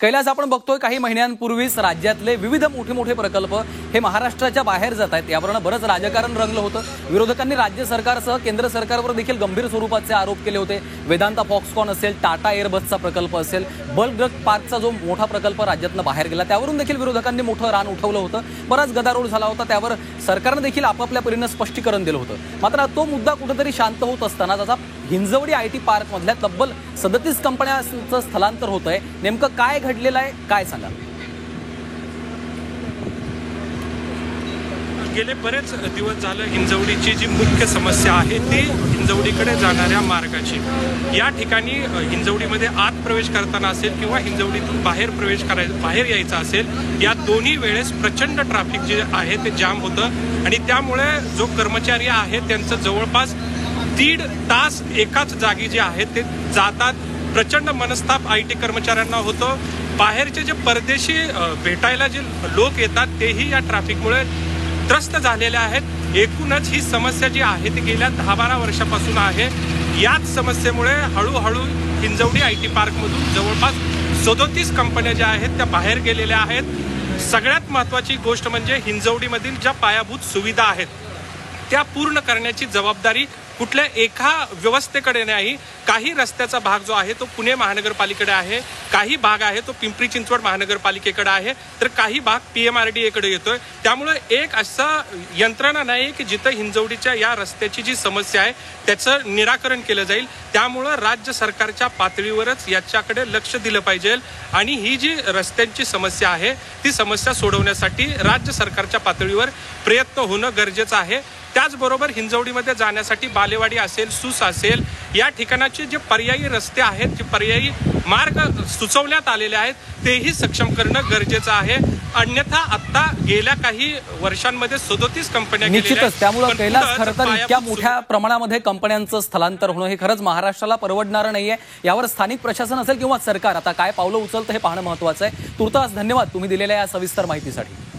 कैलास, आपण बघतोय काही महिन्यांपूर्वीच राज्यातले विविध मोठे प्रकल्प हे महाराष्ट्राच्या बाहेर जात आहेत। यावरून बरंच राजकारण रंगलं होतं। विरोधकांनी राज्य सरकारसह केंद्र सरकारवर देखील गंभीर स्वरूपाचे आरोप केले होते। वेदांता फॉक्सकॉन असेल, टाटा एअरबसचा प्रकल्प असेल, बल्क पार्कचा जो मोठा प्रकल्प राज्यातनं बाहेर गेला त्यावरून देखील विरोधकांनी मोठं रान उठवलं होतं। बराच गदारोळ झाला होता। त्यावर सरकारने देखील आपापल्या परीने स्पष्टीकरण दिलं होतं। मात्र तो मुद्दा कुठेतरी शांत होत असताना आता हिंजवडी आयटी पार्क मधल्या तब्बल 37 कंपन्यांचं स्थलांतर होतंय। नेमकं काय घडलेलं आहे, काय सांगा? गेले बरेच दिवस झालं हिंजवडीची जी मुख्य समस्या आहे ती हिंजवडीकडे जाणाऱ्या मार्गाची। या ठिकाणी हिंजवडीमध्ये आत प्रवेश करताना असेल किंवा हिंजवडीतून बाहेर यायचं असेल, या दोन्ही वेळेस प्रचंड ट्रॅफिक जे आहे ते जाम होतं आणि त्यामुळे जो कर्मचारी आहे त्यांचं जवळपास 1.5 तास एकाच जागी जे आहे ते जातात। प्रचंड मनस्ताप आयटी कर्मचाऱ्यांना होतो। बाहेरचे जे परदेशी भेटायला जे लोक येतात तेही या ट्रॅफिकमुळे त्रस्त झालेले आहेत। एकूणच ही समस्या जी आहे ती गेल्या 10-12 वर्षापासून आहे। याच समस्येमुळे हळूहळू हिंजवडी आयटी पार्कमधून जवळपास 37 कंपन्या ज्या आहेत त्या बाहेर गेलेल्या आहेत। सगळ्यात महत्त्वाची गोष्ट म्हणजे हिंजवडीमधील ज्या पायाभूत सुविधा आहेत त्या पूर्ण करण्याची जबाबदारी कुठल्या एका व्यवस्थेकडे नाही। काही रस्त्याचा भाग जो आहे तो पुणे महानगरपालिकेकडे आहे, काही भाग आहे तो पिंपरी चिंचवड महानगरपालिकेकडे आहे, तर काही भाग PMRDA कडे येतोय। त्यामुळे एक असा यंत्रणा नाही की जिथं हिंजवडीच्या या रस्त्याची जी समस्या आहे त्याचं निराकरण केलं जाईल। त्यामुळे राज्य सरकारच्या पातळीवरच याच्याकडे लक्ष दिलं पाहिजे आणि ही जी रस्त्यांची समस्या आहे ती समस्या सोडवण्यासाठी राज्य सरकारच्या पातळीवर प्रयत्न होणं गरजेचं आहे। त्याचबरोबर हिंजवडीमध्ये जाण्यासाठी बालेवाडी असेल, सूस असेल, या ठिकाणाचे जे पर्यायी रस्ते आहेत, जे पर्यायी मार्ग सुचवण्यात आलेले आहेत तेही सक्षम करणं गरजेचं आहे। अन्यथा आता गेल्या काही वर्षांमध्ये 37 कंपन्या निश्चितच त्यामुळे कैलास खरं तर इतक्या मोठ्या प्रमाणामध्ये कंपन्यांचं स्थलांतर होणं हे खरंच महाराष्ट्राला परवडणारं नाहीये। यावर स्थानिक प्रशासन असेल किंवा सरकार आता काय पावलं उचलतं हे पाहणं महत्त्वाचं आहे। तुर्तास धन्यवाद तुम्ही दिलेल्या या सविस्तर माहितीसाठी।